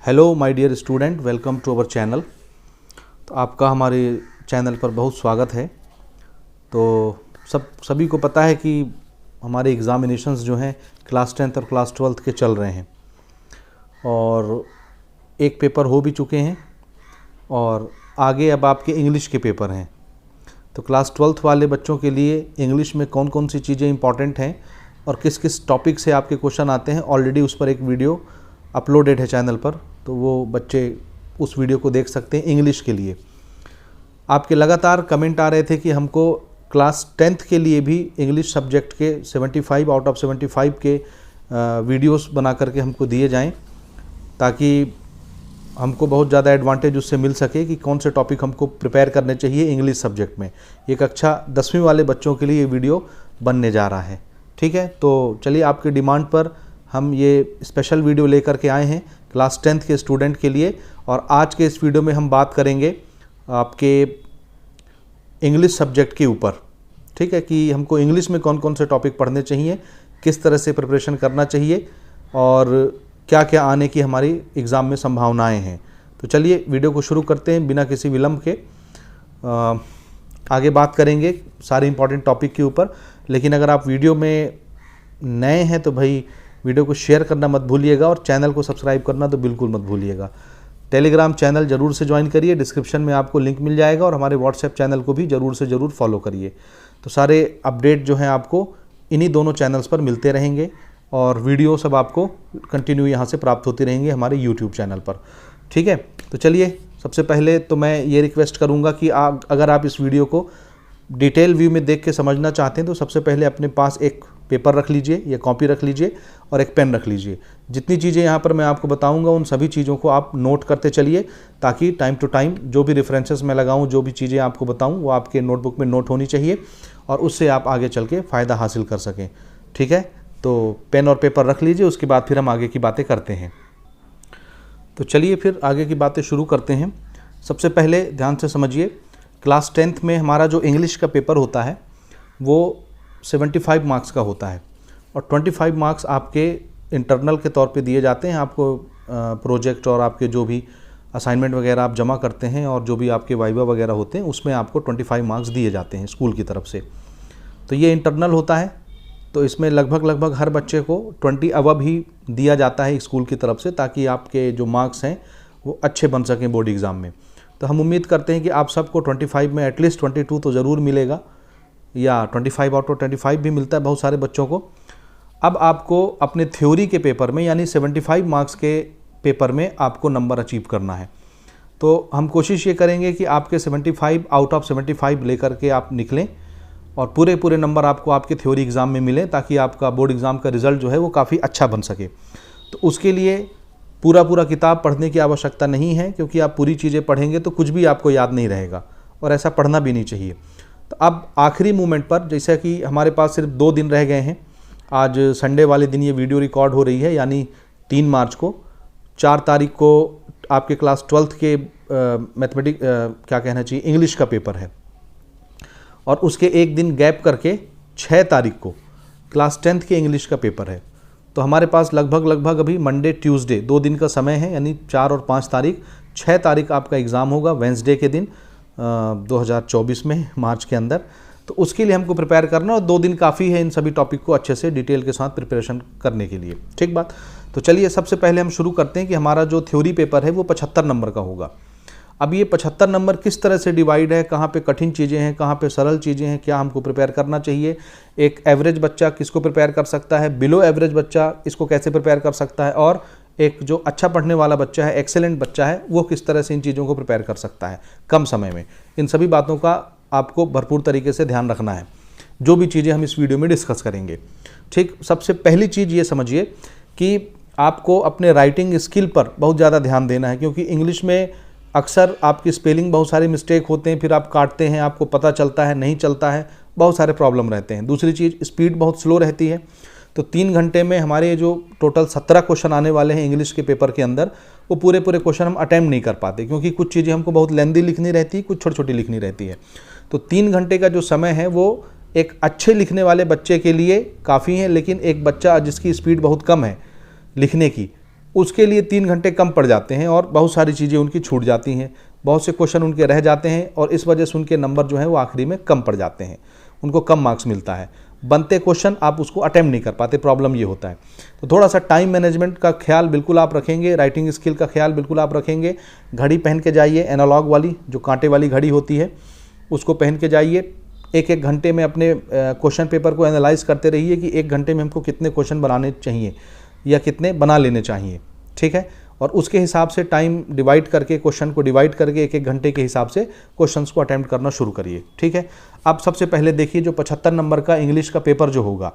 Hello my dear student, welcome to our channel. तो आपका हमारे चैनल पर बहुत स्वागत है। तो सभी को पता है कि हमारे एग्ज़ामिनेशंस जो हैं क्लास 10th और क्लास 12th के चल रहे हैं और एक पेपर हो भी चुके हैं और आगे अब आपके इंग्लिश के पेपर हैं। तो क्लास 12th वाले बच्चों के लिए इंग्लिश में कौन कौन सी चीज़ें इंपॉर्टेंट हैं और किस किस टॉपिक से आपके क्वेश्चन आते हैं, ऑलरेडी उस पर एक वीडियो अपलोडेड है चैनल पर, तो वो बच्चे उस वीडियो को देख सकते हैं। इंग्लिश के लिए आपके लगातार कमेंट आ रहे थे कि हमको क्लास 10th के लिए भी इंग्लिश सब्जेक्ट के 75 आउट ऑफ 75 के वीडियोस बना करके हमको दिए जाएं, ताकि हमको बहुत ज़्यादा एडवांटेज उससे मिल सके कि कौन से टॉपिक हमको प्रिपेयर करने चाहिए इंग्लिश सब्जेक्ट में। एक कक्षा 10वीं वाले बच्चों के लिए ये वीडियो बनने जा रहा है, ठीक है। तो चलिए, आपके डिमांड पर हम ये स्पेशल वीडियो लेकर के आए हैं क्लास 10th के स्टूडेंट के लिए। और आज के इस वीडियो में हम बात करेंगे आपके इंग्लिश सब्जेक्ट के ऊपर, ठीक है, कि हमको इंग्लिश में कौन कौन से टॉपिक पढ़ने चाहिए, किस तरह से प्रिपरेशन करना चाहिए और क्या क्या आने की हमारी एग्ज़ाम में संभावनाएं हैं। तो चलिए वीडियो को शुरू करते हैं बिना किसी विलंब के। आगे बात करेंगे सारे इंपॉर्टेंट टॉपिक के ऊपर, लेकिन अगर आप वीडियो में नए हैं तो भाई वीडियो को शेयर करना मत भूलिएगा और चैनल को सब्सक्राइब करना तो बिल्कुल मत भूलिएगा। टेलीग्राम चैनल जरूर से ज्वाइन करिए, डिस्क्रिप्शन में आपको लिंक मिल जाएगा, और हमारे व्हाट्सएप चैनल को भी जरूर से ज़रूर फॉलो करिए। तो सारे अपडेट जो हैं आपको इन्हीं दोनों चैनल्स पर मिलते रहेंगे और वीडियो सब आपको कंटिन्यू यहाँ से प्राप्त होती रहेंगे हमारे यूट्यूब चैनल पर, ठीक है। तो चलिए, सबसे पहले तो मैं ये रिक्वेस्ट करूँगा कि अगर आप इस वीडियो को डिटेल व्यू में देख के समझना चाहते हैं तो सबसे पहले अपने पास एक पेपर रख लीजिए या कॉपी रख लीजिए और एक पेन रख लीजिए। जितनी चीज़ें यहाँ पर मैं आपको बताऊंगा उन सभी चीज़ों को आप नोट करते चलिए, ताकि टाइम टू टाइम जो भी रेफरेंसेस मैं लगाऊं, जो भी चीज़ें आपको बताऊं, वो आपके नोटबुक में नोट होनी चाहिए और उससे आप आगे चल के फ़ायदा हासिल कर सकें, ठीक है। तो पेन और पेपर रख लीजिए, उसके बाद फिर हम आगे की बातें करते हैं। तो चलिए फिर आगे की बातें शुरू करते हैं। सबसे पहले ध्यान से समझिए, क्लास 10th में हमारा जो इंग्लिश का पेपर होता है वो 75 मार्क्स का होता है और 25 मार्क्स आपके इंटरनल के तौर पे दिए जाते हैं। आपको प्रोजेक्ट और आपके जो भी असाइनमेंट वगैरह आप जमा करते हैं और जो भी आपके वाइवा वगैरह होते हैं उसमें आपको 25 मार्क्स दिए जाते हैं स्कूल की तरफ से। तो ये इंटरनल होता है, तो इसमें लगभग हर बच्चे को 20 अबव ही दिया जाता है स्कूल की तरफ से, ताकि आपके जो मार्क्स हैं वो अच्छे बन सकें बोर्ड एग्ज़ाम में। तो हम उम्मीद करते हैं कि आप सबको 25 में एटलीस्ट 22 तो ज़रूर मिलेगा, या 25 आउट ऑफ 25 भी मिलता है बहुत सारे बच्चों को। अब आपको अपने थ्योरी के पेपर में, यानी 75 मार्क्स के पेपर में आपको नंबर अचीव करना है। तो हम कोशिश ये करेंगे कि आपके 75 आउट ऑफ 75 लेकर के आप निकलें और पूरे नंबर आपको आपके थ्योरी एग्ज़ाम में मिलें, ताकि आपका बोर्ड एग्ज़ाम का रिज़ल्ट जो है वो काफ़ी अच्छा बन सके। तो उसके लिए पूरा किताब पढ़ने की आवश्यकता नहीं है, क्योंकि आप पूरी चीज़ें पढ़ेंगे तो कुछ भी आपको याद नहीं रहेगा और ऐसा पढ़ना भी नहीं चाहिए। तो अब आखिरी मोमेंट पर, जैसा कि हमारे पास सिर्फ 2 दिन रह गए हैं, आज संडे वाले दिन ये वीडियो रिकॉर्ड हो रही है, यानी 3 मार्च को। 4 तारीख को आपके क्लास 12th के मैथमेटिक्स क्या कहना चाहिए इंग्लिश का पेपर है, और उसके एक दिन गैप करके 6 तारीख को क्लास 10th के इंग्लिश का पेपर है। तो हमारे पास लगभग अभी मंडे ट्यूसडे 2 दिन का समय है, यानी 4 और 5 तारीख। 6 तारीख आपका एग्ज़ाम होगा वेंसडे के दिन 2024 में, मार्च के अंदर। तो उसके लिए हमको प्रिपेयर करना, और 2 दिन काफ़ी है इन सभी टॉपिक को अच्छे से डिटेल के साथ प्रिपरेशन करने के लिए, ठीक बात। तो चलिए सबसे पहले हम शुरू करते हैं कि हमारा जो थ्योरी पेपर है वो 75 नंबर का होगा। अब ये 75 नंबर किस तरह से डिवाइड है, कहाँ पे कठिन चीज़ें हैं, कहाँ पे सरल चीज़ें हैं, क्या हमको प्रिपेयर करना चाहिए, एक एवरेज बच्चा किसको प्रिपेयर कर सकता है, बिलो एवरेज बच्चा इसको कैसे प्रिपेयर कर सकता है, और एक जो अच्छा पढ़ने वाला बच्चा है, एक्सेलेंट बच्चा है, वो किस तरह से इन चीज़ों को प्रिपेयर कर सकता है कम समय में। इन सभी बातों का आपको भरपूर तरीके से ध्यान रखना है, जो भी चीज़ें हम इस वीडियो में डिस्कस करेंगे, ठीक। सबसे पहली चीज़ ये समझिए कि आपको अपने राइटिंग स्किल पर बहुत ज़्यादा ध्यान देना है, क्योंकि इंग्लिश में अक्सर आपकी स्पेलिंग बहुत सारे मिस्टेक होते हैं, फिर आप काटते हैं, आपको पता चलता है नहीं चलता है, बहुत सारे प्रॉब्लम रहते हैं। दूसरी चीज़, स्पीड बहुत स्लो रहती है। तो 3 घंटे में हमारे जो टोटल 17 क्वेश्चन आने वाले हैं इंग्लिश के पेपर के अंदर, वो पूरे क्वेश्चन हम अटैम्प्ट नहीं कर पाते, क्योंकि कुछ चीज़ें हमको बहुत लेंदी लिखनी रहती है, कुछ छोटी लिखनी रहती है। तो 3 घंटे का जो समय है वो एक अच्छे लिखने वाले बच्चे के लिए काफ़ी है, लेकिन एक बच्चा जिसकी स्पीड बहुत कम है लिखने की, उसके लिए 3 घंटे कम पड़ जाते हैं और बहुत सारी चीज़ें उनकी छूट जाती हैं, बहुत से क्वेश्चन उनके रह जाते हैं और इस वजह से उनके नंबर जो है वो आखिरी में कम पड़ जाते हैं, उनको कम मार्क्स मिलता है। बनते क्वेश्चन आप उसको अटेम्प्ट नहीं कर पाते, प्रॉब्लम ये होता है। तो थोड़ा सा टाइम मैनेजमेंट का ख्याल बिल्कुल आप रखेंगे, राइटिंग स्किल का ख्याल बिल्कुल आप रखेंगे। घड़ी पहन के जाइए, एनालॉग वाली जो कांटे वाली घड़ी होती है उसको पहन के जाइए। एक एक घंटे में अपने क्वेश्चन पेपर को एनालाइज करते रहिए कि 1 घंटे में हमको कितने क्वेश्चन बनाने चाहिए या कितने बना लेने चाहिए, ठीक है। और उसके हिसाब से टाइम डिवाइड करके, क्वेश्चन को डिवाइड करके 1-1 घंटे के हिसाब से क्वेश्चंस को अटेम्प्ट करना शुरू करिए, ठीक है। अब सबसे पहले देखिए, जो 75 नंबर का इंग्लिश का पेपर जो होगा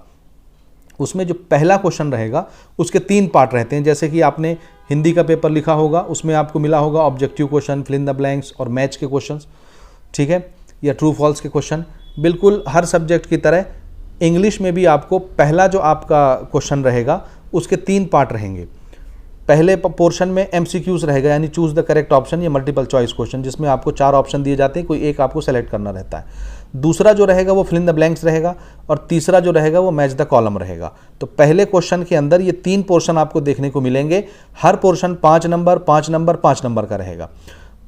उसमें जो पहला क्वेश्चन रहेगा उसके 3 पार्ट रहते हैं। जैसे कि आपने हिंदी का पेपर लिखा होगा, उसमें आपको मिला होगा objective question, fill in the blanks और मैच के क्वेश्चन, ठीक है, या ट्रू फॉल्स के क्वेश्चन। बिल्कुल हर सब्जेक्ट की तरह इंग्लिश में भी आपको पहला जो आपका क्वेश्चन रहेगा उसके 3 पार्ट रहेंगे। पहले पोर्शन में MCQs रहेगा, यानी चूज द करेक्ट ऑप्शन या मल्टीपल चॉइस क्वेश्चन, जिसमें आपको 4 ऑप्शन दिए जाते हैं, कोई एक आपको सेलेक्ट करना रहता है। दूसरा जो रहेगा वो फिल इन द ब्लैंक्स रहेगा और तीसरा जो रहेगा वो मैच द कॉलम रहेगा। तो पहले क्वेश्चन के अंदर ये 3 पोर्शन आपको देखने को मिलेंगे। हर पोर्शन 5 नंबर 5 नंबर 5 नंबर का रहेगा।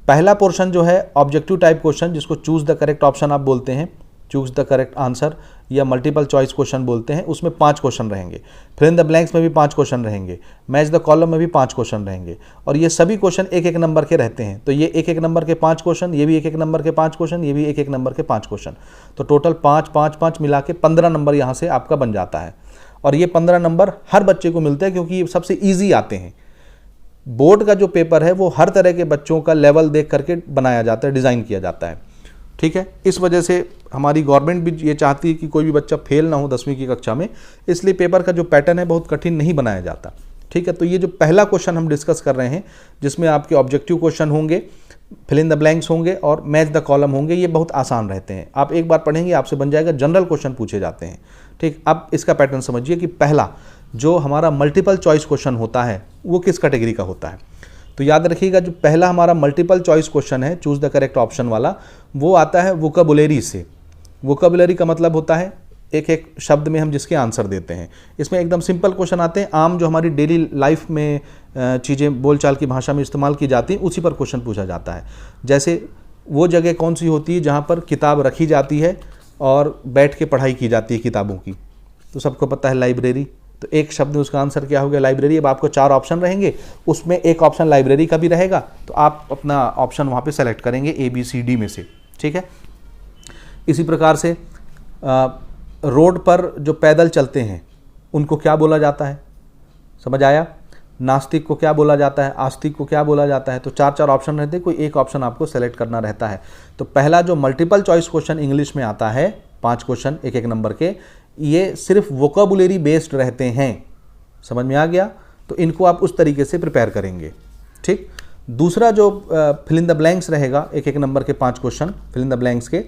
पहला पोर्शन जो है ऑब्जेक्टिव टाइप क्वेश्चन, जिसको चूज द करेक्ट ऑप्शन आप बोलते हैं, चूज द करेक्ट आंसर या मल्टीपल चॉइस क्वेश्चन बोलते हैं, उसमें 5 क्वेश्चन रहेंगे। फिल इन द ब्लैंक्स में भी 5 क्वेश्चन रहेंगे, मैच द कॉलम में भी 5 क्वेश्चन रहेंगे और ये सभी क्वेश्चन 1-1 नंबर के रहते हैं। तो ये 1-1 नंबर के 5 क्वेश्चन, ये भी 1-1 नंबर के 5 क्वेश्चन, ये भी 1-1 नंबर के 5 क्वेश्चन। तो टोटल 5-5-5 मिला के 15 नंबर यहाँ से आपका बन जाता है। और ये 15 नंबर हर बच्चे को मिलते हैं क्योंकि ये सबसे ईजी आते हैं। बोर्ड का जो पेपर है वो हर तरह के बच्चों का लेवल देख करके बनाया जाता है, डिज़ाइन किया जाता है, ठीक है। इस वजह से हमारी गवर्नमेंट भी ये चाहती है कि कोई भी बच्चा फेल ना हो 10वीं की कक्षा में, इसलिए पेपर का जो पैटर्न है बहुत कठिन नहीं बनाया जाता, ठीक है। तो ये जो पहला क्वेश्चन हम डिस्कस कर रहे हैं, जिसमें आपके ऑब्जेक्टिव क्वेश्चन होंगे, फिल इन द ब्लैंक्स होंगे और मैच द कॉलम होंगे, ये बहुत आसान रहते हैं। आप एक बार पढ़ेंगे आपसे बन जाएगा, जनरल क्वेश्चन पूछे जाते हैं, ठीक। अब इसका पैटर्न समझिए कि पहला जो हमारा मल्टीपल चॉइस क्वेश्चन होता है वो किस कैटेगरी का होता है। तो याद रखिएगा, जो पहला हमारा मल्टीपल चॉइस क्वेश्चन है, चूज द करेक्ट ऑप्शन वाला, वो आता है वोकैबुलरी से। वोकैबुलरी का मतलब होता है एक एक शब्द में हम जिसके आंसर देते हैं। इसमें एकदम सिंपल क्वेश्चन आते हैं, आम जो हमारी डेली लाइफ में चीज़ें बोलचाल की भाषा में इस्तेमाल की जाती हैं, उसी पर क्वेश्चन पूछा जाता है। जैसे वो जगह कौन सी होती है जहाँ पर किताब रखी जाती है और बैठ के पढ़ाई की जाती है किताबों की, तो सबको पता है लाइब्रेरी। तो एक शब्द में उसका आंसर क्या हो गया, लाइब्रेरी। अब आपको 4 ऑप्शन रहेंगे, उसमें एक ऑप्शन लाइब्रेरी का भी रहेगा, तो आप अपना ऑप्शन वहाँ पे सेलेक्ट करेंगे ABCD में से, ठीक है। इसी प्रकार से रोड पर जो पैदल चलते हैं उनको क्या बोला जाता है, समझ आया। नास्तिक को क्या बोला जाता है, आस्तिक को क्या बोला जाता है। तो 4 ऑप्शन रहते हैं, कोई एक ऑप्शन आपको सेलेक्ट करना रहता है। तो पहला जो मल्टीपल चॉइस क्वेश्चन इंग्लिश में आता है, 5 क्वेश्चन 1-1 नंबर के, ये सिर्फ वोकैबुलरी बेस्ड रहते हैं, समझ में आ गया। तो इनको आप उस तरीके से प्रिपेयर करेंगे, ठीक। दूसरा जो फिल इन द ब्लैंक्स रहेगा, 1-1 नंबर के 5 question fill in the blanks के,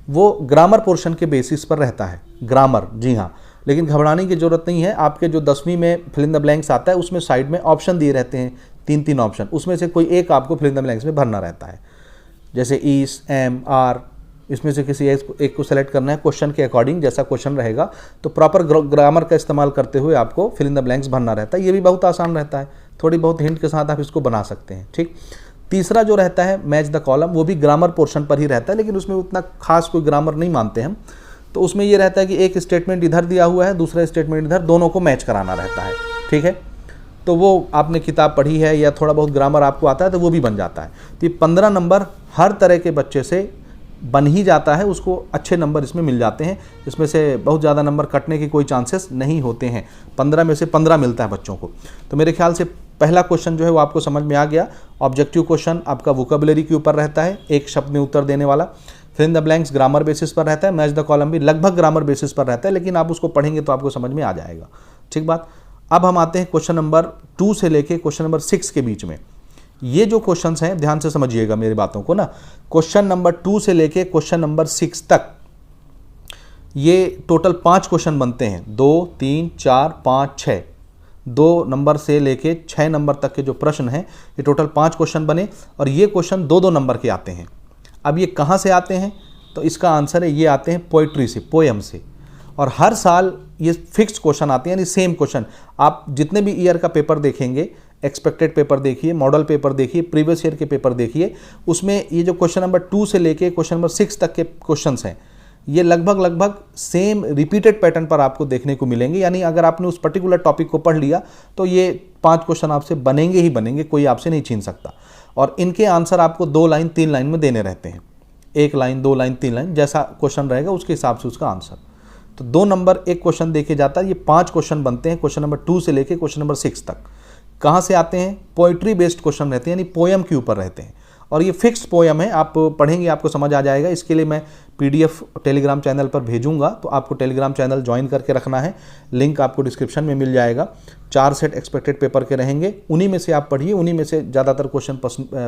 वो ग्रामर पोर्शन के बेसिस पर रहता है। ग्रामर, जी हाँ, लेकिन घबराने की जरूरत नहीं है। आपके जो 10वीं में फिल इन द ब्लैंक्स आता है उसमें साइड में ऑप्शन दिए रहते हैं, 3-3 ऑप्शन, उसमें से कोई एक आपको फिल इन द ब्लैंक्स में भरना रहता है। जैसे ईस, एम, आर, इसमें से किसी एक को सेलेक्ट करना है क्वेश्चन के अकॉर्डिंग। जैसा क्वेश्चन रहेगा तो प्रॉपर ग्रामर का इस्तेमाल करते हुए आपको फिल इन द ब्लैंक्स भरना रहता है। ये भी बहुत आसान रहता है, थोड़ी बहुत हिंट के साथ आप इसको बना सकते हैं, ठीक। तीसरा जो रहता है मैच द कॉलम, वो भी ग्रामर पोर्शन पर ही रहता है, लेकिन उसमें उतना खास कोई ग्रामर नहीं मानते हम। तो उसमें ये रहता है कि एक स्टेटमेंट इधर दिया हुआ है, दूसरा स्टेटमेंट इधर, दोनों को मैच कराना रहता है, ठीक है। तो वो आपने किताब पढ़ी है या थोड़ा बहुत ग्रामर आपको आता है तो वो भी बन जाता है। तो ये 15 नंबर हर तरह के बच्चे से बन ही जाता है, उसको अच्छे नंबर इसमें मिल जाते हैं। इसमें से बहुत ज़्यादा नंबर कटने के कोई चांसेस नहीं होते हैं। 15 में से 15 मिलता है बच्चों को। तो मेरे ख्याल से पहला क्वेश्चन जो है वो आपको समझ में आ गया। ऑब्जेक्टिव क्वेश्चन आपका वोकैबुलरी के ऊपर रहता है, एक शब्द में उत्तर देने वाला। Fill in the blanks grammar basis पर रहता है, मैच द कॉलम भी लगभग ग्रामर बेसिस पर रहता है, लेकिन आप उसको पढ़ेंगे तो आपको समझ में आ जाएगा, ठीक बात। अब हम आते हैं क्वेश्चन नंबर 2 से लेके क्वेश्चन नंबर 6 के बीच में। ये जो क्वेश्चंस हैं ध्यान से समझिएगा मेरी बातों को ना। क्वेश्चन नंबर 2 से लेके क्वेश्चन नंबर 6 तक ये टोटल 5 क्वेश्चन बनते हैं। 2, 3, 4, 5, 6, 2 नंबर से लेके 6 नंबर तक के जो प्रश्न हैं ये टोटल 5 क्वेश्चन बने और ये क्वेश्चन 2-2 नंबर के आते हैं। अब ये कहाँ से आते हैं, तो इसका आंसर है ये आते हैं पोइट्री से, पोएम से। और हर साल ये फिक्स्ड क्वेश्चन आते हैं, यानी सेम क्वेश्चन। आप जितने भी ईयर का पेपर देखेंगे एक्सपेक्टेड पेपर देखिए, मॉडल पेपर देखिए, प्रीवियस ईयर के पेपर देखिए। उसमें ये जो क्वेश्चन नंबर 2 से लेके क्वेश्चन नंबर 6 तक के क्वेश्चंस हैं, ये लगभग सेम रिपीटेड पैटर्न पर आपको देखने को मिलेंगे। यानी अगर आपने उस पर्टिकुलर टॉपिक को पढ़ लिया तो ये 5 क्वेश्चन आपसे बनेंगे ही बनेंगे, कोई आपसे नहीं छीन सकता। और इनके आंसर आपको 2 लाइन 3 लाइन में देने रहते हैं, 1 लाइन 2 लाइन 3 लाइन, जैसा क्वेश्चन रहेगा उसके हिसाब से उसका आंसर। तो 2 नंबर एक क्वेश्चन देखे जाता है। ये 5 क्वेश्चन बनते हैं क्वेश्चन नंबर 2 से लेके क्वेश्चन नंबर 6 तक। कहाँ से आते हैं? पोइट्री बेस्ड क्वेश्चन रहते हैं, यानी पोयम के ऊपर रहते हैं। और ये फिक्स्ड पोयम है, आप पढ़ेंगे आपको समझ आ जाएगा। इसके लिए मैं PDF टेलीग्राम चैनल पर भेजूंगा, तो आपको टेलीग्राम चैनल ज्वाइन करके रखना है। लिंक आपको डिस्क्रिप्शन में मिल जाएगा। 4 सेट एक्सपेक्टेड पेपर के रहेंगे, उन्हीं में से आप पढ़िए, उन्हीं में से ज़्यादातर क्वेश्चन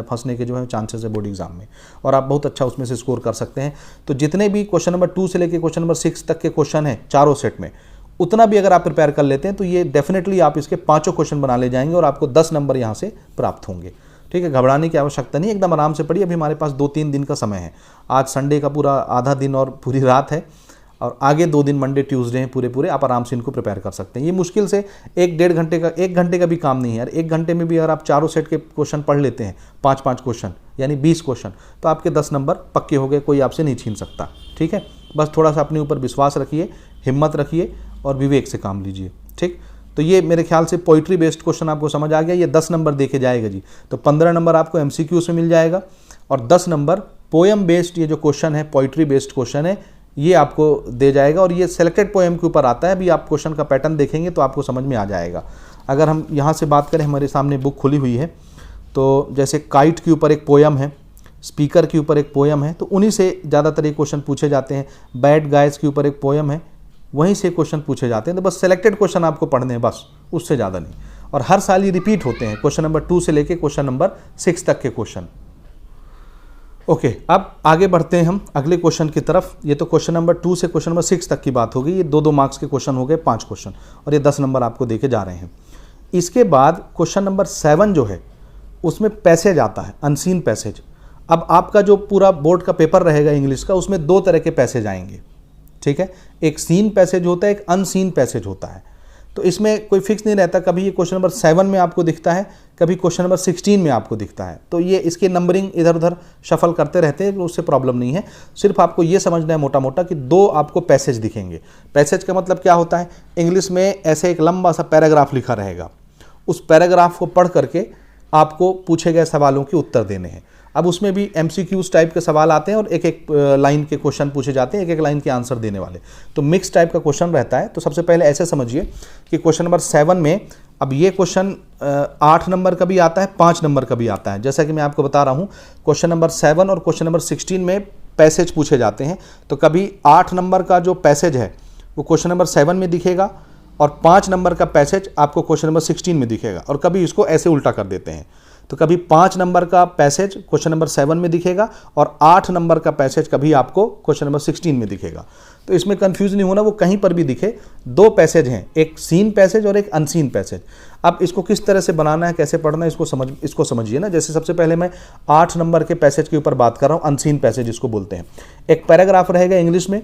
फंसने के जो है चांसेस है बोर्ड एग्जाम में, और आप बहुत अच्छा उसमें से स्कोर कर सकते हैं। तो जितने भी क्वेश्चन नंबर 2 से लेकर क्वेश्चन नंबर 6 तक के क्वेश्चन हैं चारों सेट में, उतना भी अगर आप प्रिपेयर कर लेते हैं तो ये डेफिनेटली आप इसके 5 क्वेश्चन बना ले जाएंगे और आपको 10 नंबर यहाँ से प्राप्त होंगे। ठीक है, घबराने की आवश्यकता नहीं, एकदम आराम से पढ़िए। अभी हमारे पास 2-3 दिन का समय है। आज संडे का पूरा आधा दिन और पूरी रात है, और आगे 2 दिन मंडे ट्यूसडे हैं पूरे। आप आराम से इनको प्रिपेयर कर सकते हैं। ये मुश्किल से 1-1.5 घंटे का, 1 घंटे का भी काम नहीं है यार। 1 घंटे में भी अगर आप चारों सेट के क्वेश्चन पढ़ लेते हैं, 5-5 क्वेश्चन यानी 20 क्वेश्चन, तो आपके 10 नंबर पक्के हो गए, कोई आपसे नहीं छीन सकता। ठीक है, बस थोड़ा सा अपने ऊपर विश्वास रखिए, हिम्मत रखिए और विवेक से काम लीजिए। ठीक, तो ये मेरे ख्याल से पोइट्री बेस्ड क्वेश्चन आपको समझ आ गया। ये 10 नंबर देके जाएगा जी, तो 15 नंबर आपको MCQ से मिल जाएगा, और 10 नंबर पोएम बेस्ड ये जो क्वेश्चन है, पोइट्री बेस्ड क्वेश्चन है, ये आपको दे जाएगा। और ये सेलेक्टेड पोएम के ऊपर आता है। अभी आप क्वेश्चन का पैटर्न देखेंगे तो आपको समझ में आ जाएगा। अगर हम यहाँ से बात करें, हमारे सामने बुक खुली हुई है, तो जैसे काइट के ऊपर एक पोएम है, स्पीकर के ऊपर एक पोएम है, तो उन्हीं से ज़्यादातर ये क्वेश्चन पूछे जाते हैं। बैड गाइज के ऊपर एक पोएम है, वहीं से क्वेश्चन पूछे जाते हैं। तो बस सेलेक्टेड क्वेश्चन आपको पढ़ने हैं, बस उससे ज़्यादा नहीं। और हर साल ये रिपीट होते हैं, क्वेश्चन नंबर 2 से लेके क्वेश्चन नंबर 6 तक के क्वेश्चन। ओके, अब आगे बढ़ते हैं हम अगले क्वेश्चन की तरफ। ये तो क्वेश्चन नंबर 2 से क्वेश्चन नंबर 6 तक की बात हो गई। ये 2-2 मार्क्स के क्वेश्चन हो गए, 5 क्वेश्चन, और ये 10 नंबर आपको देके जा रहे हैं। इसके बाद क्वेश्चन नंबर 7 जो है, उसमें पैसेज आता है, अनसीन पैसेज। अब आपका जो पूरा बोर्ड का पेपर रहेगा इंग्लिश का, उसमें 2 तरह के पैसेज आएंगे। ठीक है, एक सीन पैसेज होता है, एक अनसीन पैसेज होता है। तो इसमें कोई फिक्स नहीं रहता, कभी ये क्वेश्चन नंबर 7 में आपको दिखता है, कभी क्वेश्चन नंबर 16 में आपको दिखता है। तो ये इसकी नंबरिंग इधर उधर शफल करते रहते हैं, उससे प्रॉब्लम नहीं है। सिर्फ आपको ये समझना है मोटा मोटा कि 2 आपको पैसेज दिखेंगे। पैसेज का मतलब क्या होता है? इंग्लिश में ऐसे एक लंबा सा पैराग्राफ लिखा रहेगा, उस पैराग्राफ को पढ़ करके आपको पूछे गए सवालों के उत्तर देने हैं। अब उसमें भी MCQs टाइप के सवाल आते हैं और एक एक लाइन के क्वेश्चन पूछे जाते हैं, एक एक लाइन के आंसर देने वाले। तो मिक्स टाइप का क्वेश्चन रहता है। तो सबसे पहले ऐसे समझिए कि क्वेश्चन नंबर 7 में, अब ये क्वेश्चन 8 नंबर का भी आता है, 5 नंबर का भी आता है। जैसा कि मैं आपको बता रहा हूँ, क्वेश्चन नंबर 7 और क्वेश्चन नंबर 16 में पैसेज पूछे जाते हैं। तो कभी 8 नंबर का जो पैसेज है वो क्वेश्चन नंबर 7 में दिखेगा, और 5 नंबर का पैसेज आपको क्वेश्चन नंबर 16 में दिखेगा। और कभी इसको ऐसे उल्टा कर देते हैं, तो कभी 5 नंबर का पैसेज क्वेश्चन नंबर 7 में दिखेगा, और 8 नंबर का पैसेज कभी आपको क्वेश्चन नंबर 16 में दिखेगा। तो इसमें कंफ्यूज नहीं होना, वो कहीं पर भी दिखे। 2 पैसेज हैं, एक सीन पैसेज और एक अनसीन पैसेज। अब इसको किस तरह से बनाना है, कैसे पढ़ना है, इसको समझिए ना। जैसे सबसे पहले मैं 8 नंबर के पैसेज के ऊपर बात कर रहा हूँ, अनसीन पैसेज इसको बोलते हैं। एक पैराग्राफ रहेगा इंग्लिश में,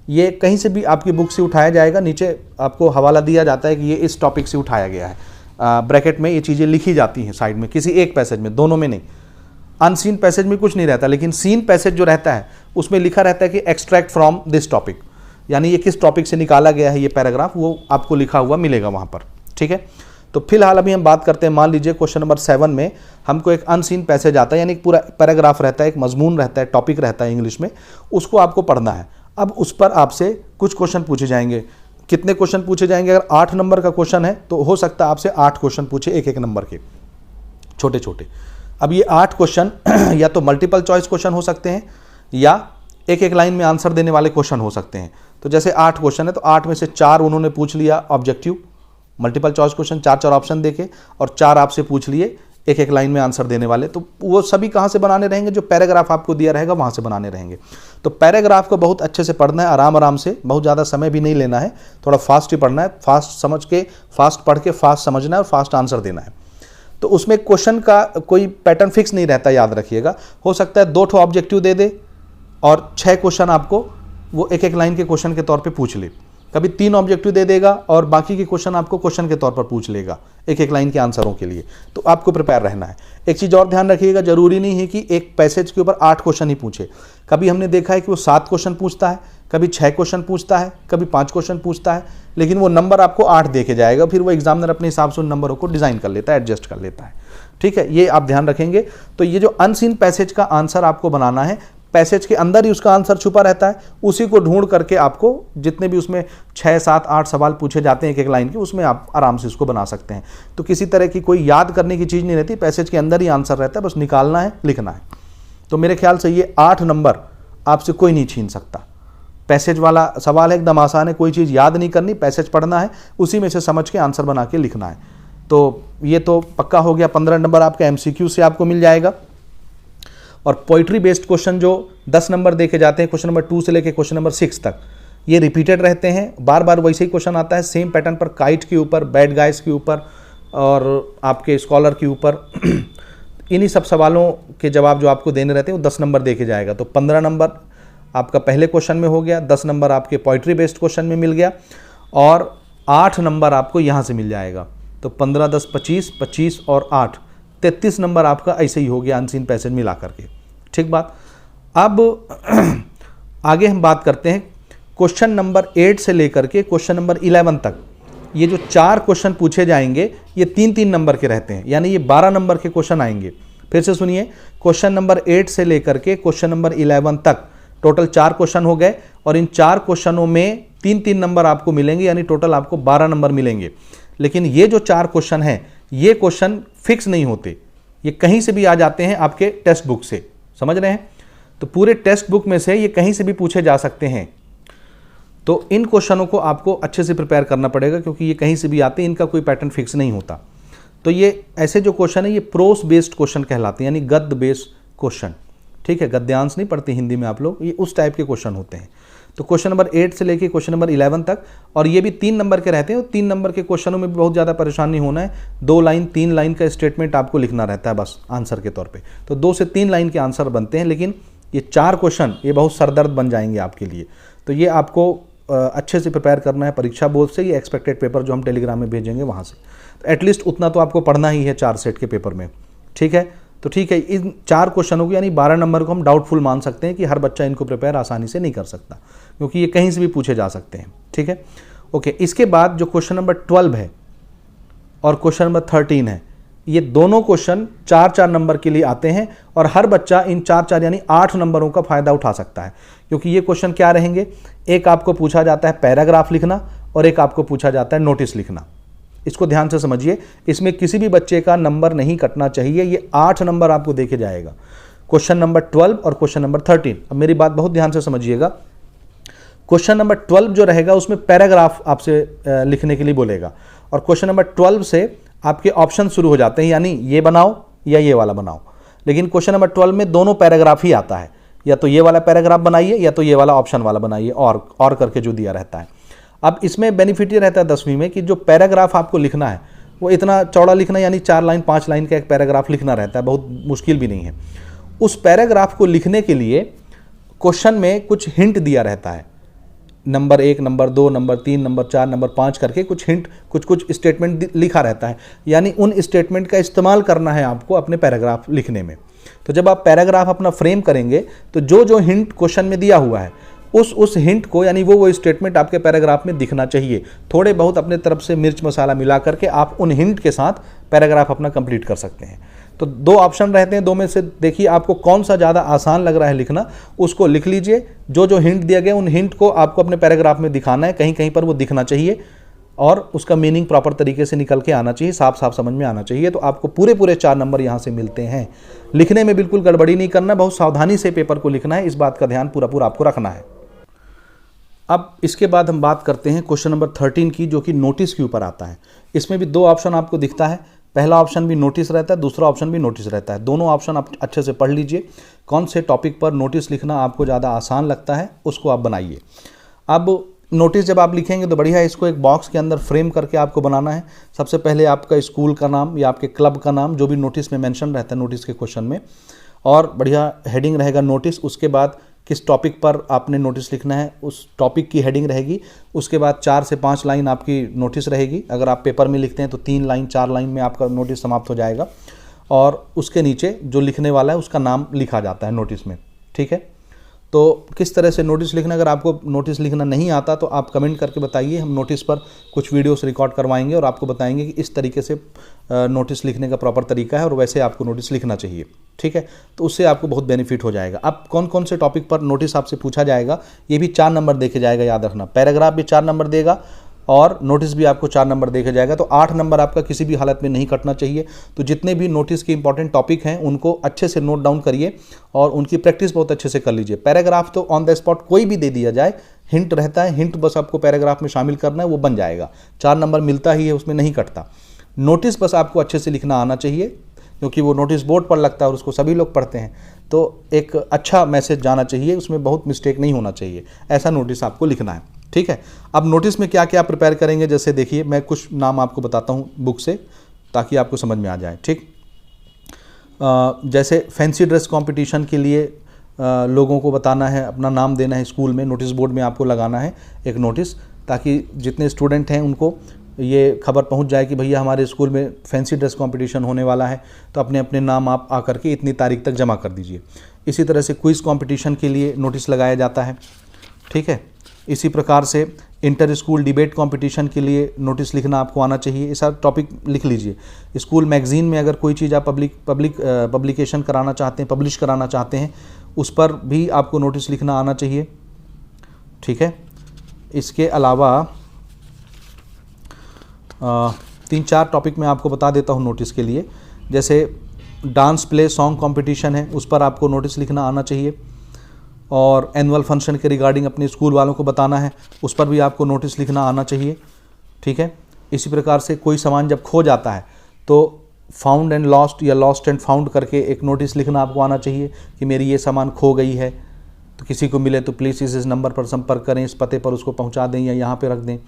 ये कहीं से भी आपकी बुक से उठाया जाएगा, नीचे आपको हवाला दिया जाता है कि ये इस टॉपिक से उठाया गया है। ब्रैकेट में ये चीज़ें लिखी जाती हैं साइड में, किसी एक पैसेज में, दोनों में नहीं। अनसीन पैसेज में कुछ नहीं रहता, लेकिन सीन पैसेज जो रहता है उसमें लिखा रहता है कि एक्सट्रैक्ट फ्रॉम दिस टॉपिक, यानी ये किस टॉपिक से निकाला गया है ये पैराग्राफ, वो आपको लिखा हुआ मिलेगा वहाँ पर। ठीक है, तो फिलहाल अभी हम बात करते हैं, मान लीजिए क्वेश्चन नंबर 7 में हमको एक अनसीन पैसेज आता है, यानी पूरा पैराग्राफ रहता है, एक मजमून रहता है, टॉपिक रहता है इंग्लिश में, उसको आपको पढ़ना है। अब उस पर आपसे कुछ क्वेश्चन पूछे जाएंगे। कितने क्वेश्चन पूछे जाएंगे? अगर 8 नंबर का क्वेश्चन है तो हो सकता है आपसे 8 क्वेश्चन पूछे, एक नंबर के, छोटे छोटे। अब ये 8 क्वेश्चन या तो मल्टीपल चॉइस क्वेश्चन हो सकते हैं, या एक लाइन में आंसर देने वाले क्वेश्चन हो सकते हैं। तो जैसे 8 क्वेश्चन है, तो 8 में से 4 उन्होंने पूछ लिया objective multiple choice question, 4 option देके, और 4 आपसे पूछ लिए एक लाइन में आंसर देने वाले। तो वो सभी कहाँ से बनाने रहेंगे? जो पैराग्राफ आपको दिया रहेगा वहाँ से बनाने रहेंगे। तो पैराग्राफ को बहुत अच्छे से पढ़ना है, आराम से, बहुत ज़्यादा समय भी नहीं लेना है, थोड़ा फास्ट ही पढ़ना है, फास्ट समझ के, फास्ट पढ़ के फास्ट समझना है और फास्ट आंसर देना है। तो उसमें क्वेश्चन का कोई पैटर्न फिक्स नहीं रहता, याद रखिएगा। हो सकता है 2 ऑब्जेक्टिव दे दे और 6 क्वेश्चन आपको वो एक लाइन के क्वेश्चन के तौर पे पूछ ले। कभी 3 ऑब्जेक्टिव दे देगा और बाकी के क्वेश्चन आपको क्वेश्चन के तौर पर पूछ लेगा एक एक लाइन के आंसरों के लिए। तो आपको प्रिपेयर रहना है। एक चीज़ और ध्यान रखिएगा, जरूरी नहीं है कि एक पैसेज के ऊपर 8 क्वेश्चन ही पूछे। कभी हमने देखा है कि वो 7 क्वेश्चन पूछता है, कभी 6 क्वेश्चन पूछता है, कभी 5 क्वेश्चन पूछता है, लेकिन वो नंबर आपको 8 दे के जाएगा। फिर वो एग्जामिनर अपने हिसाब से उन नंबरों को डिज़ाइन कर लेता है, एडजस्ट कर लेता है। ठीक है, ये आप ध्यान रखेंगे। तो ये जो अनसीन पैसेज का आंसर आपको बनाना है, पैसेज के अंदर ही उसका आंसर छुपा रहता है, उसी को ढूंढ करके आपको जितने भी उसमें 6, 7, 8 सवाल पूछे जाते हैं एक एक लाइन के, उसमें आप आराम से उसको बना सकते हैं। तो किसी तरह की कोई याद करने की चीज़ नहीं रहती, पैसेज के अंदर ही आंसर रहता है, बस निकालना है, लिखना है। तो मेरे ख्याल से ये 8 नंबर आपसे कोई नहीं छीन सकता। पैसेज वाला सवाल है, एकदम आसान है, कोई चीज़ याद नहीं करनी, पैसेज पढ़ना है, उसी में से समझ के आंसर बना के लिखना है। तो ये तो पक्का हो गया। 15 नंबर आपका MCQ से आपको मिल जाएगा। और पोइट्री बेस्ड क्वेश्चन जो 10 नंबर देके जाते हैं, क्वेश्चन नंबर 2 से लेके क्वेश्चन नंबर 6 तक, ये रिपीटेड रहते हैं, बार बार वैसे ही क्वेश्चन आता है, सेम पैटर्न पर, काइट के ऊपर, बैड गाइज के ऊपर और आपके स्कॉलर के ऊपर। इन्हीं सब सवालों के जवाब जो आपको देने रहते हैं वो 10 नंबर देके जाएगा। तो 15 नंबर आपका पहले क्वेश्चन में हो गया, 10 नंबर आपके पोइट्री बेस्ड क्वेश्चन में मिल गया और 8 नंबर आपको यहाँ से मिल जाएगा। तो 15, 10, 25, 25 और 8, 33 नंबर आपका ऐसे ही हो गया अनसीन पैसेज मिला करके। ठीक बात। अब आगे हम बात करते हैं क्वेश्चन नंबर 8 से लेकर के क्वेश्चन नंबर 11 तक। ये जो 4 क्वेश्चन पूछे जाएंगे ये 3-3 नंबर के रहते हैं, यानी ये 12 नंबर के क्वेश्चन आएंगे। फिर से सुनिए, क्वेश्चन नंबर 8 से लेकर के क्वेश्चन नंबर 11 तक टोटल 4 क्वेश्चन हो गए और इन 4 क्वेश्चनों में 3-3 नंबर आपको मिलेंगे, यानी टोटल आपको 12 नंबर मिलेंगे। लेकिन ये जो 4 क्वेश्चन हैं, ये क्वेश्चन फिक्स नहीं होते, ये कहीं से भी आ जाते हैं आपके टेक्स्ट बुक से, समझ रहे हैं। तो पूरे टेक्स्ट बुक में से ये कहीं से भी पूछे जा सकते हैं। तो इन क्वेश्चनों को आपको अच्छे से प्रिपेयर करना पड़ेगा, क्योंकि ये कहीं से भी आते हैं, इनका कोई पैटर्न फिक्स नहीं होता। तो ये ऐसे जो क्वेश्चन है ये प्रोस बेस्ड क्वेश्चन कहलाते हैं, यानी गद्य बेस्ड क्वेश्चन। ठीक है, गद्यांश नहीं पढ़ते हिंदी में आप लोग, ये उस टाइप के क्वेश्चन होते हैं। तो क्वेश्चन नंबर 8 से लेके क्वेश्चन नंबर 11 तक, और ये भी 3 नंबर के रहते हैं। और 3 नंबर के क्वेश्चनों में भी बहुत ज़्यादा परेशान नहीं होना है। 2 लाइन 3 लाइन का स्टेटमेंट आपको लिखना रहता है बस आंसर के तौर पे। तो 2 से 3 लाइन के आंसर बनते हैं, लेकिन ये 4 क्वेश्चन ये बहुत सरदर्द बन जाएंगे आपके लिए। तो ये आपको अच्छे से प्रिपेयर करना है परीक्षा बोर्ड से, ये एक्सपेक्टेड पेपर जो हम टेलीग्राम में भेजेंगे वहाँ से। तो एटलीस्ट उतना तो आपको पढ़ना ही है 4 सेट के पेपर में। ठीक है, तो ठीक है, इन 4 क्वेश्चनों को यानी 12 नंबर को हम डाउटफुल मान सकते हैं कि हर बच्चा इनको प्रिपेयर आसानी से नहीं कर सकता, क्योंकि ये कहीं से भी पूछे जा सकते हैं। ठीक है, ओके। इसके बाद जो क्वेश्चन नंबर 12 है और क्वेश्चन नंबर 13 है, ये दोनों क्वेश्चन 4-4 नंबर के लिए आते हैं और हर बच्चा इन 4-4 यानी 8 नंबरों का फायदा उठा सकता है। क्योंकि ये क्वेश्चन क्या रहेंगे, एक आपको पूछा जाता है पैराग्राफ लिखना और एक आपको पूछा जाता है नोटिस लिखना। इसको ध्यान से समझिए, इसमें किसी भी बच्चे का नंबर नहीं कटना चाहिए। ये 8 नंबर आपको देके जाएगा, क्वेश्चन नंबर 12 और क्वेश्चन नंबर 13। अब मेरी बात बहुत ध्यान से समझिएगा, क्वेश्चन नंबर 12 जो रहेगा उसमें पैराग्राफ आपसे लिखने के लिए बोलेगा, और क्वेश्चन नंबर 12 से आपके ऑप्शन शुरू हो जाते हैं, यानी ये बनाओ या ये वाला बनाओ। लेकिन क्वेश्चन नंबर 12 में दोनों पैराग्राफ ही आता है, या तो ये वाला पैराग्राफ बनाइए या तो ये वाला ऑप्शन वाला बनाइए, और करके जो दिया रहता है। अब इसमें बेनिफिट ये रहता है 10वीं में कि जो पैराग्राफ आपको लिखना है वो इतना चौड़ा लिखना, यानी 4 लाइन 5 लाइन का एक पैराग्राफ लिखना रहता है, बहुत मुश्किल भी नहीं है। उस पैराग्राफ को लिखने के लिए क्वेश्चन में कुछ हिंट दिया रहता है, number 1, number 2, number 3, number 4, number 5 करके कुछ हिंट, कुछ स्टेटमेंट लिखा रहता है, यानी उन स्टेटमेंट का इस्तेमाल करना है आपको अपने पैराग्राफ लिखने में। तो जब आप पैराग्राफ अपना फ्रेम करेंगे तो जो हिंट क्वेश्चन में दिया हुआ है उस हिंट को, यानी वो स्टेटमेंट आपके पैराग्राफ में दिखना चाहिए। थोड़े बहुत अपने तरफ से मिर्च मसाला मिला करके आप उन हिंट के साथ पैराग्राफ अपना कंप्लीट कर सकते हैं। तो 2 ऑप्शन रहते हैं, 2 में से देखिए आपको कौन सा ज़्यादा आसान लग रहा है लिखना, उसको लिख लीजिए। जो हिंट दिया गया उन हिंट को आपको अपने पैराग्राफ में दिखाना है, कहीं कहीं पर वो दिखना चाहिए और उसका मीनिंग प्रॉपर तरीके से निकल के आना चाहिए, साफ साफ समझ में आना चाहिए। तो आपको पूरे 4 नंबर यहाँ से मिलते हैं। लिखने में बिल्कुल गड़बड़ी नहीं करना, बहुत सावधानी से पेपर को लिखना है, इस बात का ध्यान पूरा आपको रखना है। अब इसके बाद हम बात करते हैं क्वेश्चन नंबर 13 की, जो कि नोटिस के ऊपर आता है। इसमें भी 2 ऑप्शन आपको दिखता है, पहला ऑप्शन भी नोटिस रहता है, दूसरा ऑप्शन भी नोटिस रहता है। दोनों ऑप्शन आप अच्छे से पढ़ लीजिए, कौन से टॉपिक पर नोटिस लिखना आपको ज़्यादा आसान लगता है उसको आप बनाइए। अब नोटिस जब आप लिखेंगे तो बढ़िया, इसको एक बॉक्स के अंदर फ्रेम करके आपको बनाना है। सबसे पहले आपका स्कूल का नाम या आपके क्लब का नाम, जो भी नोटिस में मेंशन रहता है नोटिस के क्वेश्चन में, और बढ़िया हेडिंग रहेगा नोटिस। उसके बाद किस टॉपिक पर आपने नोटिस लिखना है, उस टॉपिक की हेडिंग रहेगी। उसके बाद 4 से 5 लाइन आपकी नोटिस रहेगी। अगर आप पेपर में लिखते हैं तो 3 लाइन 4 लाइन में आपका नोटिस समाप्त हो जाएगा, और उसके नीचे जो लिखने वाला है उसका नाम लिखा जाता है नोटिस में। ठीक है, तो किस तरह से नोटिस लिखना, अगर आपको नोटिस लिखना नहीं आता तो आप कमेंट करके बताइए, हम नोटिस पर कुछ वीडियोस रिकॉर्ड करवाएंगे और आपको बताएंगे कि इस तरीके से नोटिस लिखने का प्रॉपर तरीका है और वैसे आपको नोटिस लिखना चाहिए। ठीक है, तो उससे आपको बहुत बेनिफिट हो जाएगा। अब कौन कौन से टॉपिक पर नोटिस आपसे पूछा जाएगा, ये भी 4 नंबर देखे जाएगा, याद रखना। पैराग्राफ भी 4 नंबर देगा और नोटिस भी आपको 4 नंबर देखा जाएगा, तो 8 नंबर आपका किसी भी हालत में नहीं कटना चाहिए। तो जितने भी नोटिस के इंपॉर्टेंट टॉपिक हैं उनको अच्छे से नोट डाउन करिए और उनकी प्रैक्टिस बहुत अच्छे से कर लीजिए। पैराग्राफ तो ऑन द स्पॉट कोई भी दे दिया जाए, हिंट रहता है, हिंट बस आपको पैराग्राफ में शामिल करना है, वो बन जाएगा, 4 नंबर मिलता ही है, उसमें नहीं कटता। नोटिस बस आपको अच्छे से लिखना आना चाहिए, क्योंकि वो नोटिस बोर्ड पर लगता है और उसको सभी लोग पढ़ते हैं, तो एक अच्छा मैसेज जाना चाहिए, उसमें बहुत मिस्टेक नहीं होना चाहिए, ऐसा नोटिस आपको लिखना है। ठीक है, अब नोटिस में क्या क्या प्रिपेयर करेंगे, जैसे देखिए मैं कुछ नाम आपको बताता हूँ बुक से ताकि आपको समझ में आ जाए। ठीक, जैसे फैंसी ड्रेस कंपटीशन के लिए लोगों को बताना है, अपना नाम देना है स्कूल में, नोटिस बोर्ड में आपको लगाना है एक नोटिस, ताकि जितने स्टूडेंट हैं उनको ये खबर पहुंच जाए कि भैया हमारे स्कूल में फैंसी ड्रेस कंपटीशन होने वाला है, तो अपने अपने नाम आप आकर के इतनी तारीख तक जमा कर दीजिए। इसी तरह से क्विज़ कंपटीशन के लिए नोटिस लगाया जाता है। ठीक है, इसी प्रकार से इंटर स्कूल डिबेट कंपटीशन के लिए नोटिस लिखना आपको आना चाहिए, ये सारा टॉपिक लिख लीजिए। स्कूल मैगजीन में अगर कोई चीज़ आप पब्लिकेशन कराना चाहते हैं, पब्लिश कराना चाहते हैं, उस पर भी आपको नोटिस लिखना आना चाहिए। ठीक है, इसके अलावा 3-4 टॉपिक मैं आपको बता देता हूँ नोटिस के लिए। जैसे डांस प्ले सॉन्ग कंपटीशन है, उस पर आपको नोटिस लिखना आना चाहिए, और एनुअल फंक्शन के रिगार्डिंग अपने स्कूल वालों को बताना है, उस पर भी आपको नोटिस लिखना आना चाहिए। ठीक है, इसी प्रकार से कोई सामान जब खो जाता है तो फाउंड एंड लॉस्ट या लॉस्ट एंड फाउंड करके एक नोटिस लिखना आपको आना चाहिए कि मेरी ये सामान खो गई है, तो किसी को मिले तो प्लीज़ इस नंबर पर संपर्क करें, इस पते पर उसको पहुंचा दें या यहाँ पे रख दें।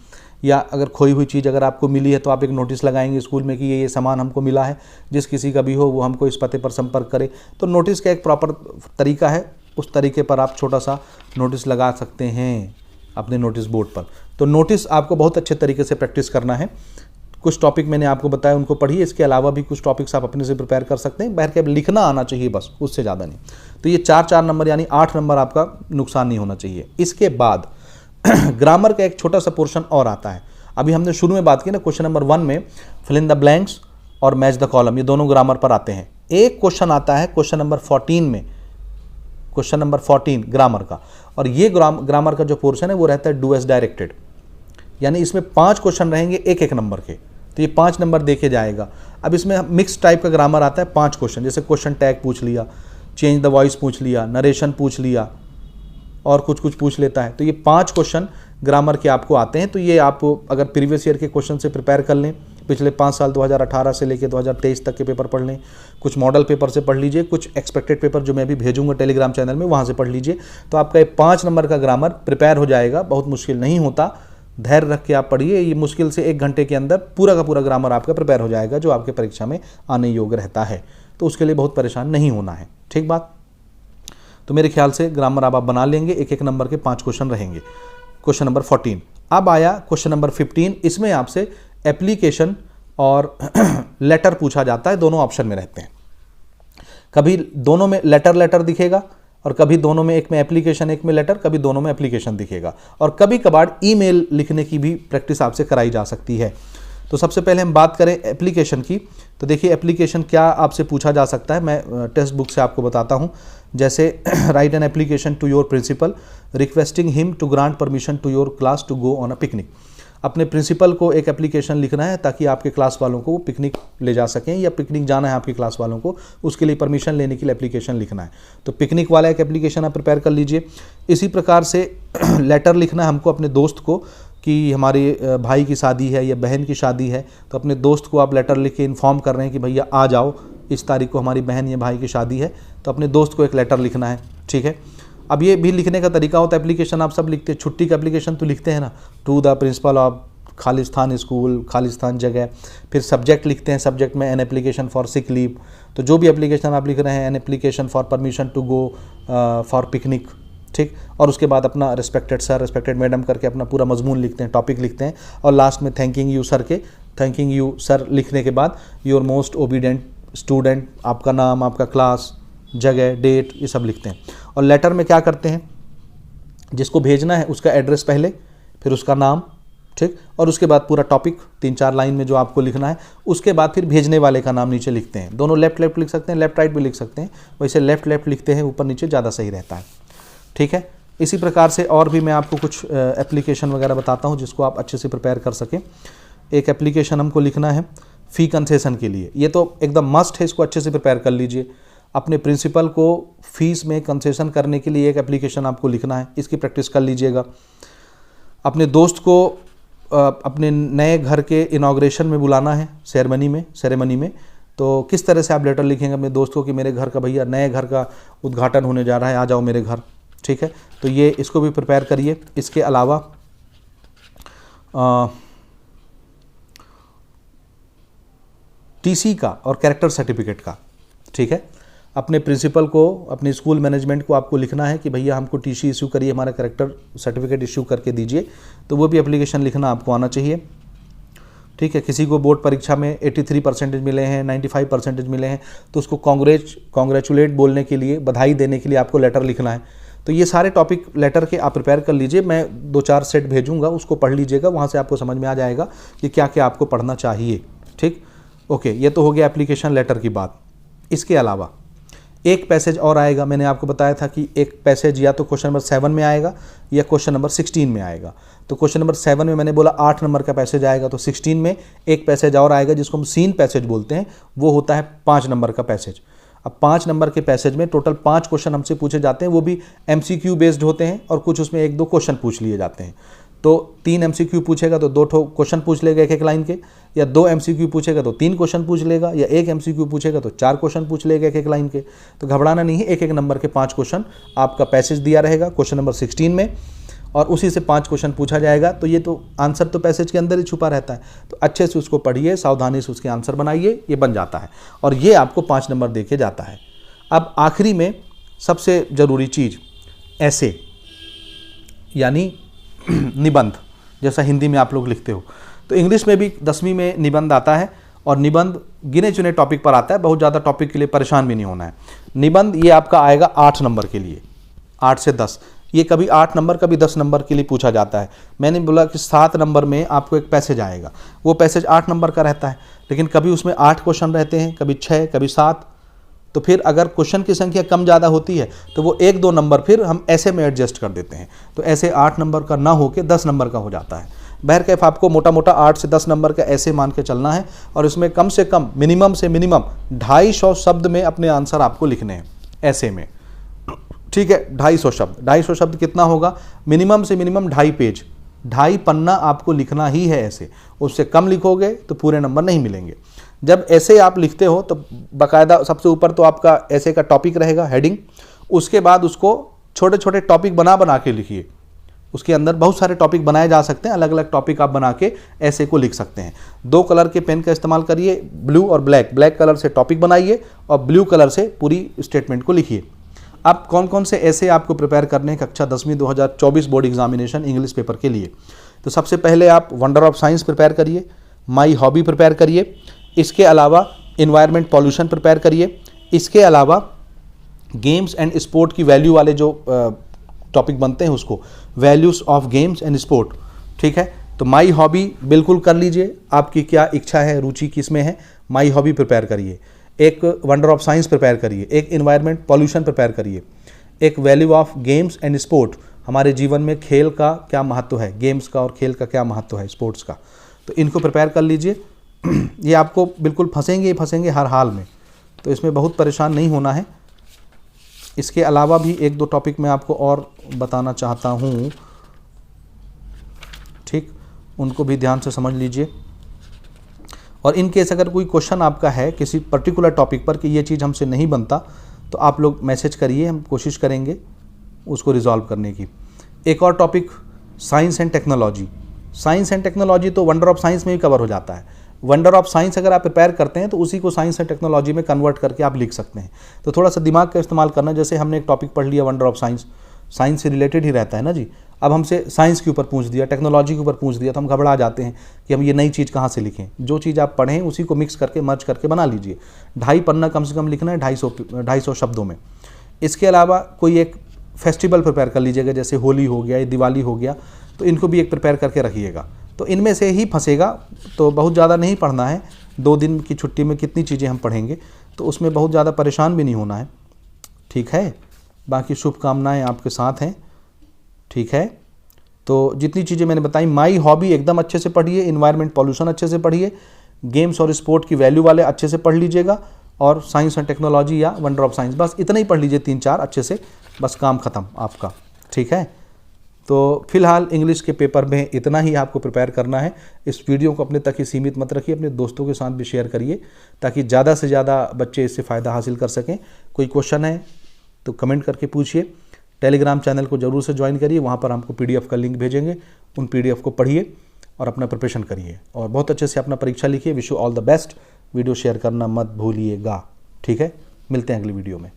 या अगर खोई हुई चीज़ अगर आपको मिली है तो आप एक नोटिस लगाएंगे स्कूल में कि ये सामान हमको मिला है, जिस किसी का भी हो वो हमको इस पते पर संपर्क करे। तो नोटिस का एक प्रॉपर तरीका है, उस तरीके पर आप छोटा सा नोटिस लगा सकते हैं अपने नोटिस बोर्ड पर। तो नोटिस आपको बहुत अच्छे तरीके से प्रैक्टिस करना है। कुछ टॉपिक मैंने आपको बताया, उनको पढ़िए, इसके अलावा भी कुछ टॉपिक्स आप अपने से प्रिपेयर कर सकते हैं, बहर के लिखना आना चाहिए बस, उससे ज़्यादा नहीं। तो ये 4-4 नंबर यानी 8 नंबर आपका नुकसान नहीं होना चाहिए। इसके बाद ग्रामर का एक छोटा सा पोर्शन और आता है। अभी हमने शुरू में बात की ना, क्वेश्चन नंबर 1 में फिल इन द ब्लैंक्स और मैच द कॉलम, ये दोनों ग्रामर पर आते हैं। एक क्वेश्चन आता है क्वेश्चन नंबर 14 में, क्वेश्चन नंबर 14 ग्रामर का, और ये ग्रामर का जो पोर्शन है वो रहता है डू एज डायरेक्टेड, यानी इसमें 5 क्वेश्चन रहेंगे 1-1 नंबर के, तो ये 5 नंबर देखे जाएगा। अब इसमें मिक्स टाइप का ग्रामर आता है, 5 क्वेश्चन, जैसे क्वेश्चन टैग पूछ लिया, चेंज द वॉइस पूछ लिया, नरेशन पूछ लिया और कुछ पूछ लेता है। तो ये 5 क्वेश्चन ग्रामर के आपको आते हैं। तो ये आप अगर प्रीवियस ईयर के क्वेश्चन से प्रिपेयर कर लें, पिछले 5 साल 2018 से लेकर 2023 तक के पेपर पढ़ लें, कुछ मॉडल पेपर से पढ़ लीजिए, कुछ एक्सपेक्टेड पेपर जो मैं भी भेजूंगा टेलीग्राम चैनल में वहाँ से पढ़ लीजिए, तो आपका ये 5 नंबर का ग्रामर प्रिपेयर हो जाएगा। बहुत मुश्किल नहीं होता, धैर्य रख के आप पढ़िए, ये मुश्किल से 1 घंटे के अंदर पूरा का पूरा ग्रामर आपका प्रिपेयर हो जाएगा, जो आपके परीक्षा में आने योग्य रहता है। तो उसके लिए बहुत परेशान नहीं होना है, ठीक बात। तो मेरे ख्याल से ग्रामर आप बना लेंगे, 1-1 नंबर के 5 क्वेश्चन रहेंगे। Question number 14। अब आया क्वेश्चन नंबर 15, इसमें आपसे एप्लीकेशन और लेटर पूछा जाता है, दोनों ऑप्शन में रहते हैं। कभी दोनों में लेटर दिखेगा और कभी दोनों में, एक में एप्लीकेशन एक में लेटर, कभी दोनों में एप्लीकेशन दिखेगा, और कभी कभार ईमेल लिखने की भी प्रैक्टिस आपसे कराई जा सकती है। तो सबसे पहले हम बात करें एप्लीकेशन की, तो देखिए एप्लीकेशन क्या आपसे पूछा जा सकता है, मैं टेक्स्ट बुक से आपको बताता हूं। जैसे write an application to your principal requesting him to grant permission to your class to go on a picnic. अपने प्रिंसिपल को एक एप्लीकेशन लिखना है ताकि आपके क्लास वालों को पिकनिक ले जा सकें, या पिकनिक जाना है आपकी क्लास वालों को, उसके लिए परमिशन लेने के लिए एप्लीकेशन लिखना है। तो पिकनिक वाला एक एप्लीकेशन आप प्रिपेयर कर लीजिए। इसी प्रकार से लेटर लिखना है हमको अपने दोस्त को कि हमारे भाई की शादी है या बहन की शादी है, तो अपने दोस्त को आप लेटर लिख के इन्फॉर्म कर रहे हैं कि भैया आ जाओ, इस तारीख को हमारी बहन या भाई की शादी है, तो अपने दोस्त को एक लेटर लिखना है, ठीक है। अब ये भी लिखने का तरीका होता है, एप्लीकेशन आप सब लिखते हैं, छुट्टी का एप्लीकेशन तो लिखते हैं ना, to the principal of Khalistan school, Khalistan जगह। फिर सब्जेक्ट लिखते हैं, सब्जेक्ट में an application for sick leave. तो जो भी एप्लीकेशन आप लिख रहे हैं, an application for permission to go for picnic, ठीक। और उसके बाद अपना रिस्पेक्टेड सर, रिस्पेक्टेड मैडम करके अपना पूरा मजमून लिखते हैं, टॉपिक लिखते हैं, और लास्ट में थैंकिंग यू सर लिखने के बाद योर मोस्ट ओबीडियंट स्टूडेंट, आपका नाम, आपका क्लास, जगह, डेट, ये सब लिखते हैं। और लेटर में क्या करते हैं, जिसको भेजना है उसका एड्रेस पहले, फिर उसका नाम, ठीक, और उसके बाद पूरा टॉपिक 3-4 लाइन में जो आपको लिखना है, उसके बाद फिर भेजने वाले का नाम नीचे लिखते हैं। दोनों लेफ्ट लिख सकते हैं, लेफ्ट राइट भी लिख सकते हैं, वैसे लेफ्ट लिखते हैं, ऊपर नीचे ज़्यादा सही रहता है, ठीक है। इसी प्रकार से और भी मैं आपको कुछ एप्लीकेशन वगैरह बताता हूँ जिसको आप अच्छे से प्रिपेयर कर सकें। एक एप्लीकेशन हमको लिखना है फ़ी कंसेशन के लिए, ये तो एकदम मस्ट है, इसको अच्छे से प्रिपेयर कर लीजिए। अपने प्रिंसिपल को फीस में कंसेशन करने के लिए एक एप्लीकेशन आपको लिखना है, इसकी प्रैक्टिस कर लीजिएगा। अपने दोस्त को अपने नए घर के इनॉग्रेशन में बुलाना है, सेरेमनी में, तो किस तरह से आप लेटर लिखेंगे अपने दोस्त को कि मेरे घर का भैया नए घर का उद्घाटन होने जा रहा है, आ जाओ मेरे घर, ठीक है। तो ये इसको भी प्रिपेयर करिए। इसके अलावा टीसी का और कैरेक्टर सर्टिफिकेट का, ठीक है। अपने प्रिंसिपल को, अपने स्कूल मैनेजमेंट को आपको लिखना है कि भैया हमको टीसी इशू करिए, हमारा कैरेक्टर सर्टिफिकेट इशू करके दीजिए, तो वो भी एप्लीकेशन लिखना आपको आना चाहिए, ठीक है। किसी को बोर्ड परीक्षा में 83% मिले हैं, 95% मिले हैं, तो उसको कॉन्ग्रेचुलेट बोलने के लिए, बधाई देने के लिए आपको लेटर लिखना है। तो ये सारे टॉपिक लेटर के आप प्रिपेयर कर लीजिए, मैं 2-4 सेट भेजूंगा, उसको पढ़ लीजिएगा, वहाँ से आपको समझ में आ जाएगा कि क्या क्या आपको पढ़ना चाहिए, ठीक। ओके, ये तो हो गया एप्लीकेशन लेटर की बात। इसके अलावा एक पैसेज और आएगा, मैंने आपको बताया था कि एक पैसेज या तो क्वेश्चन नंबर 7 में आएगा या क्वेश्चन नंबर 16 में आएगा। तो क्वेश्चन नंबर 7 में मैंने बोला 8 नंबर का पैसेज आएगा, तो 16 में एक पैसेज और आएगा जिसको हम सीन पैसेज बोलते हैं, वो होता है 5 नंबर का पैसेज। अब 5 नंबर के पैसेज में टोटल 5 क्वेश्चन हमसे पूछे जाते हैं, वो भी MCQ बेस्ड होते हैं और कुछ उसमें 1-2 क्वेश्चन पूछ लिए जाते हैं। तो 3 MCQ पूछेगा तो 2 क्वेश्चन पूछ लेगा एक लाइन के, या 2 MCQ पूछेगा तो 3 क्वेश्चन पूछ लेगा, या 1 MCQ पूछेगा तो 4 क्वेश्चन पूछ लेगा एक लाइन के। तो घबराना नहीं है, एक नंबर के 5 क्वेश्चन आपका पैसेज दिया रहेगा क्वेश्चन नंबर 16 में, और उसी से 5 क्वेश्चन पूछा जाएगा। तो ये तो आंसर तो पैसेज के अंदर ही छुपा रहता है, तो अच्छे से उसको पढ़िए, सावधानी से उसके आंसर बनाइए, ये बन जाता है और ये आपको 5 नंबर दे के जाता है। अब आखिरी में सबसे ज़रूरी चीज़ ऐसे, यानी निबंध, जैसा हिंदी में आप लोग लिखते हो, तो इंग्लिश में भी 10वीं में निबंध आता है, और निबंध गिने चुने टॉपिक पर आता है, बहुत ज़्यादा टॉपिक के लिए परेशान भी नहीं होना है। निबंध ये आपका आएगा 8 नंबर के लिए, 8 से 10, ये कभी 8 नंबर कभी 10 नंबर के लिए पूछा जाता है। मैंने बोला कि 7 नंबर में आपको एक पैसेज आएगा, वो पैसेज 8 नंबर का रहता है, लेकिन कभी उसमें 8 क्वेश्चन रहते हैं, कभी 6, कभी 7। तो फिर अगर क्वेश्चन की संख्या कम ज़्यादा होती है तो वो 1-2 नंबर फिर हम ऐसे में एडजस्ट कर देते हैं, तो ऐसे 8 नंबर का ना होके 10 नंबर का हो जाता है। बहरकैफ आपको मोटा मोटा 8 से 10 नंबर का ऐसे मान के चलना है, और इसमें कम से कम मिनिमम से मिनिमम 250 शब्द में अपने आंसर आपको लिखने हैं ऐसे में, ठीक है। 250 शब्द कितना होगा, मिनिमम से मिनिमम 2.5 पेज, 2.5 पन्ना आपको लिखना ही है ऐसे, उससे कम लिखोगे तो पूरे नंबर नहीं मिलेंगे। जब ऐसे आप लिखते हो तो बाकायदा सबसे ऊपर तो आपका ऐसे का टॉपिक रहेगा, हेडिंग, उसके बाद उसको छोटे छोटे टॉपिक बना के लिखिए। उसके अंदर बहुत सारे टॉपिक बनाए जा सकते हैं, अलग अलग टॉपिक आप बना के ऐसे को लिख सकते हैं। 2 कलर के पेन का इस्तेमाल करिए, ब्लू और ब्लैक कलर से टॉपिक बनाइए और ब्लू कलर से पूरी स्टेटमेंट को लिखिए। अब कौन कौन से ऐसे आपको प्रिपेयर करने हैं कक्षा 10वीं 2024 बोर्ड एग्जामिनेशन इंग्लिश पेपर के लिए। तो सबसे पहले आप वंडर ऑफ साइंस प्रिपेयर करिए, माई हॉबी प्रिपेयर करिए, इसके अलावा इन्वायरमेंट पॉल्यूशन प्रिपेयर करिए, इसके अलावा गेम्स एंड स्पोर्ट की वैल्यू वाले जो टॉपिक बनते हैं उसको, values of games and sport, ठीक है। तो माई हॉबी बिल्कुल कर लीजिए, आपकी क्या इच्छा है, रुचि किस में है, माई हॉबी प्रिपेयर करिए। एक वंडर ऑफ साइंस प्रिपेयर करिए, एक इन्वायरमेंट पॉल्यूशन प्रिपेयर करिए, एक value of games and sport, हमारे जीवन में खेल का क्या महत्व है, गेम्स का और खेल का क्या महत्व है, स्पोर्ट्स का, तो इनको प्रिपेयर कर लीजिए। ये आपको बिल्कुल फंसेंगे हर हाल में, तो इसमें बहुत परेशान नहीं होना है। इसके अलावा भी 1-2 टॉपिक मैं आपको और बताना चाहता हूँ, ठीक, उनको भी ध्यान से समझ लीजिए। और इन केस अगर कोई क्वेश्चन आपका है किसी पर्टिकुलर टॉपिक पर कि ये चीज़ हमसे नहीं बनता, तो आप लोग मैसेज करिए, हम कोशिश करेंगे उसको रिजॉल्व करने की। एक और topic science and technology. Science and technology तो वंडर ऑफ साइंस में ही कवर हो जाता है। वंडर ऑफ साइंस अगर आप प्रिपेयर करते हैं तो उसी को साइंस एंड टेक्नोलॉजी में कन्वर्ट करके आप लिख सकते हैं। तो थोड़ा सा दिमाग का इस्तेमाल करना, जैसे हमने एक टॉपिक पढ़ लिया वंडर ऑफ साइंस, साइंस से रिलेटेड ही रहता है ना जी। अब हमसे साइंस के ऊपर पूछ दिया, टेक्नोलॉजी के ऊपर पूछ दिया तो हम घबरा जाते हैं कि हम ये नई चीज़ कहाँ से लिखें। जो चीज़ आप पढ़ें उसी को मिक्स करके मर्ज करके बना लीजिए। 2.5 पन्ना कम से कम लिखना है 250 शब्दों में। इसके अलावा कोई एक फेस्टिवल प्रिपेयर कर लीजिएगा, जैसे होली हो गया या दिवाली हो गया, तो इनको भी एक प्रिपेयर करके रखिएगा। तो इनमें से ही फंसेगा, तो बहुत ज़्यादा नहीं पढ़ना है। 2 दिन की छुट्टी में कितनी चीज़ें हम पढ़ेंगे, तो उसमें बहुत ज़्यादा परेशान भी नहीं होना है, ठीक है। बाकी शुभकामनाएं आपके साथ हैं, ठीक है। तो जितनी चीज़ें मैंने बताई, माई हॉबी एकदम अच्छे से पढ़िए, इन्वायरमेंट पॉल्यूशन अच्छे से पढ़िए, गेम्स और स्पोर्ट की वैल्यू वाले अच्छे से पढ़ लीजिएगा, और साइंस एंड टेक्नोलॉजी या वंडर ऑफ साइंस, बस इतना ही पढ़ लीजिए 3-4 अच्छे से, बस काम ख़त्म आपका, ठीक है। तो फिलहाल इंग्लिश के पेपर में इतना ही आपको प्रिपेयर करना है। इस वीडियो को अपने तक ही सीमित मत रखिए, अपने दोस्तों के साथ भी शेयर करिए ताकि ज़्यादा से ज़्यादा बच्चे इससे फ़ायदा हासिल कर सकें। कोई क्वेश्चन है तो कमेंट करके पूछिए। टेलीग्राम चैनल को ज़रूर से ज्वाइन करिए, वहाँ पर हमको PDF का लिंक भेजेंगे, उन PDF को पढ़िए और अपना प्रिपरेशन करिए और बहुत अच्छे से अपना परीक्षा लिखिए। Wish you all the best. Video share करना मत भूलिएगा, ठीक है। मिलते हैं अगली वीडियो में।